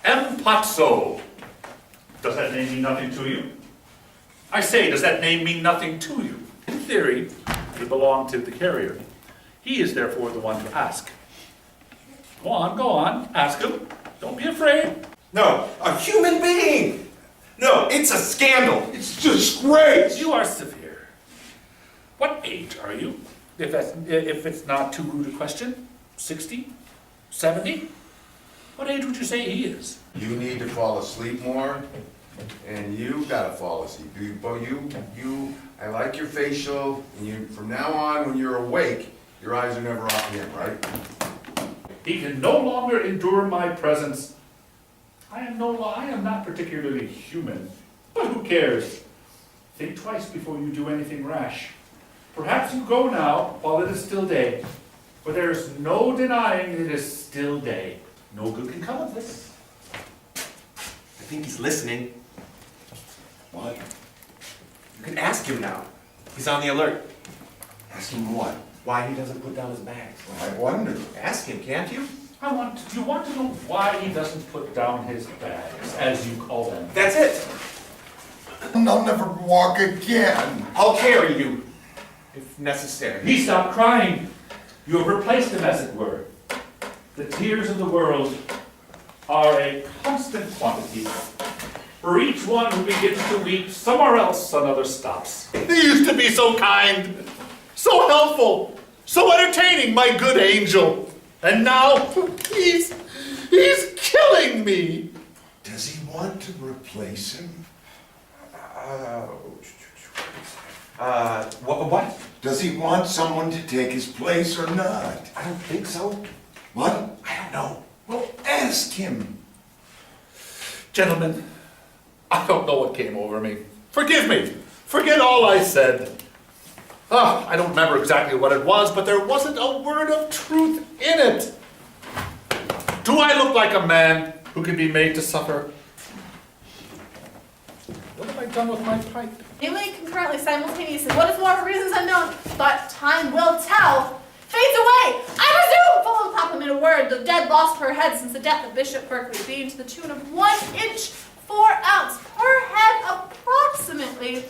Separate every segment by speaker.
Speaker 1: Empazzo. Does that name mean nothing to you? I say, does that name mean nothing to you? In theory, it belonged to the carrier. He is therefore the one to ask. Go on, ask him. Don't be afraid.
Speaker 2: No, a human being! No, it's a scandal! It's a disgrace!
Speaker 1: You are severe. What age are you? If it's not too rude a question, 60? 70? What age would you say he is?
Speaker 3: You need to fall asleep more, and you gotta fall asleep. I like your facial, and from now on, when you're awake, your eyes are never off him, right?
Speaker 1: He can no longer endure my presence. I am not particularly human, but who cares? Think twice before you do anything rash. Perhaps you go now while it is still day, for there is no denying it is still day. No good can come of this.
Speaker 2: I think he's listening.
Speaker 3: What?
Speaker 2: You can ask him now. He's on the alert.
Speaker 3: Ask him what?
Speaker 2: Why he doesn't put down his bags.
Speaker 3: I wonder.
Speaker 2: Ask him, can't you?
Speaker 1: You want to know why he doesn't put down his bags, as you call them.
Speaker 2: That's it.
Speaker 3: And I'll never walk again.
Speaker 2: I'll carry you, if necessary.
Speaker 1: He stopped crying. You have replaced him, as it were. The tears of the world are a constant quantity. For each one who begins to weep, somewhere else another stops. He used to be so kind, so helpful, so entertaining, my good angel. And now, he's killing me.
Speaker 3: Does he want to replace him?
Speaker 2: What?
Speaker 3: Does he want someone to take his place or not?
Speaker 2: I don't think so.
Speaker 3: What?
Speaker 2: I don't know.
Speaker 3: Well, ask him.
Speaker 1: Gentlemen, I don't know what came over me. Forgive me. Forget all I said. I don't remember exactly what it was, but there wasn't a word of truth in it. Do I look like a man who can be made to suffer? What have I done with my pipe?
Speaker 4: Nearly concurrently, simultaneously, what is more for reasons unknown, but time will tell, fades away. I resume, full of compliment a word, the dead lost her head since the death of Bishop Berkeley, being to the tune of 1 inch 4 ounce per head, approximately,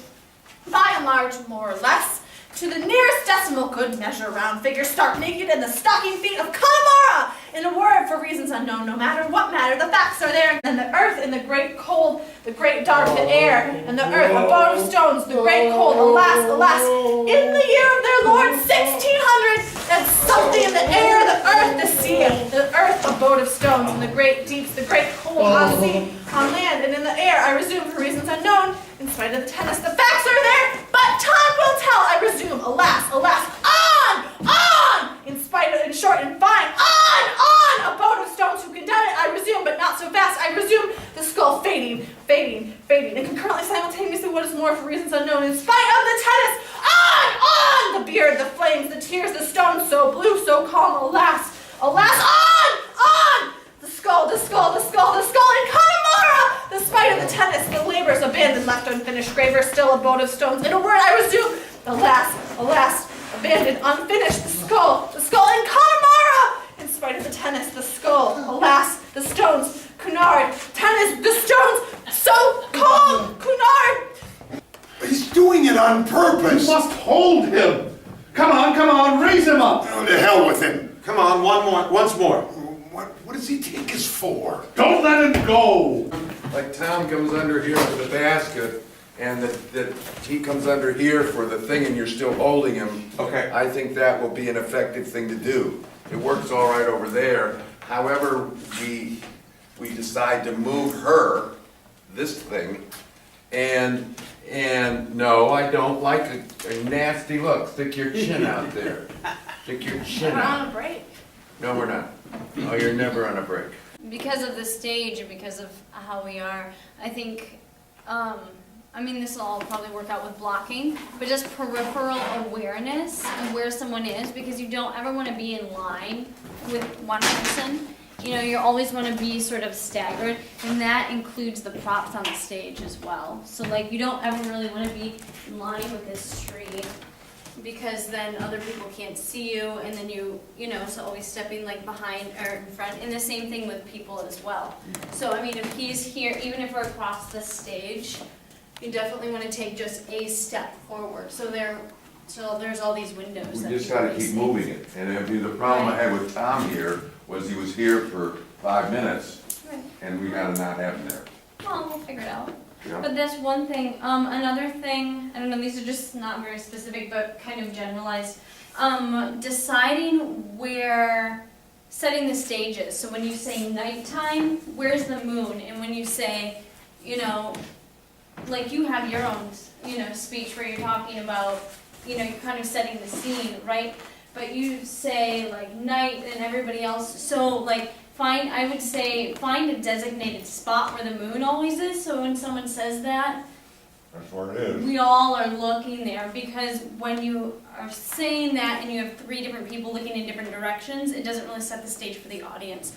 Speaker 4: by and large, more or less, to the nearest decimal, good measure, round figure, stark naked, and the stocking feet of Connemara. In a word, for reasons unknown, no matter what matter, the facts are there, and the earth in the great cold, the great dark the air, and the earth abode of stones, the great cold, alas, alas, in the year of their Lord 1600, and something in the air, the earth, the sea, the earth abode of stones, and the great deeps, the great cold on sea, on land, and in the air. I resume for reasons unknown, in spite of the tennis, the facts are there, but time will tell. I resume, alas, alas, on, in spite of, in short and fine, on, abode of stones who condemn it. I resume, but not so fast. I resume, the skull fading, and concurrently, simultaneously, what is more for reasons unknown, in spite of the tennis, on, the beard, the flames, the tears, the stones, so blue, so calm, alas, on, the skull, in Connemara, the spite of the tennis, the labors, abandoned, left unfinished, graver, still abode of stones. In a word, I resume, alas, abandoned, unfinished, the skull in Connemara, in spite of the tennis, the skull, alas, the stones, Cunard, tennis, the stones, so calm, Cunard.
Speaker 3: He's doing it on purpose.
Speaker 1: You must hold him. Come on, raise him up.
Speaker 3: Oh, to hell with him.
Speaker 2: Come on, once more.
Speaker 3: What does he take us for?
Speaker 1: Don't let him go.
Speaker 3: Like Tom comes under here for the basket, and that he comes under here for the thing, and you're still holding him.
Speaker 2: Okay.
Speaker 3: I think that will be an effective thing to do. It works all right over there. However, we decide to move her, this thing, and no, I don't like a nasty look. Stick your chin out there. Stick your chin
Speaker 4: We're
Speaker 3: out.
Speaker 4: on a break.
Speaker 3: No, we're not. Oh, you're never on a break.
Speaker 5: Because of the stage and because of how we are, I think, this will all probably work out with blocking, but just peripheral awareness of where someone is, because you don't ever want to be in line with one person. You always want to be sort of staggered, and that includes the props on the stage as well. So, you don't ever really want to be in line with this street. because then other people can't see you, and then you know, so always stepping like behind or in front, and the same thing with people as well. So I mean, if he's here, even if we're across the stage, you definitely want to take just a step forward. So there's all these windows.
Speaker 3: We
Speaker 5: that
Speaker 3: just
Speaker 5: people
Speaker 3: gotta
Speaker 5: can
Speaker 3: keep
Speaker 5: see.
Speaker 3: moving it. And the problem I had with Tom here was he was here for 5 minutes,
Speaker 5: Right.
Speaker 3: and we gotta not have him there.
Speaker 5: Well, we'll figure it out.
Speaker 3: You know?
Speaker 5: But that's one thing. Another thing, I don't know, these are just not very specific, but kind of generalized. Deciding where, setting the stages. So when you say nighttime, where's the moon? And when you say, you know, like you have your own, you know, speech where you're talking about, you know, you're kind of setting the scene, right? But you say like night and everybody else, so like I would say find a designated spot where the moon always is, so when someone says that,
Speaker 3: That's where it is.
Speaker 5: we all are looking there, because when you are saying that and you have 3 different people looking in different directions, it doesn't really set the stage for the audience.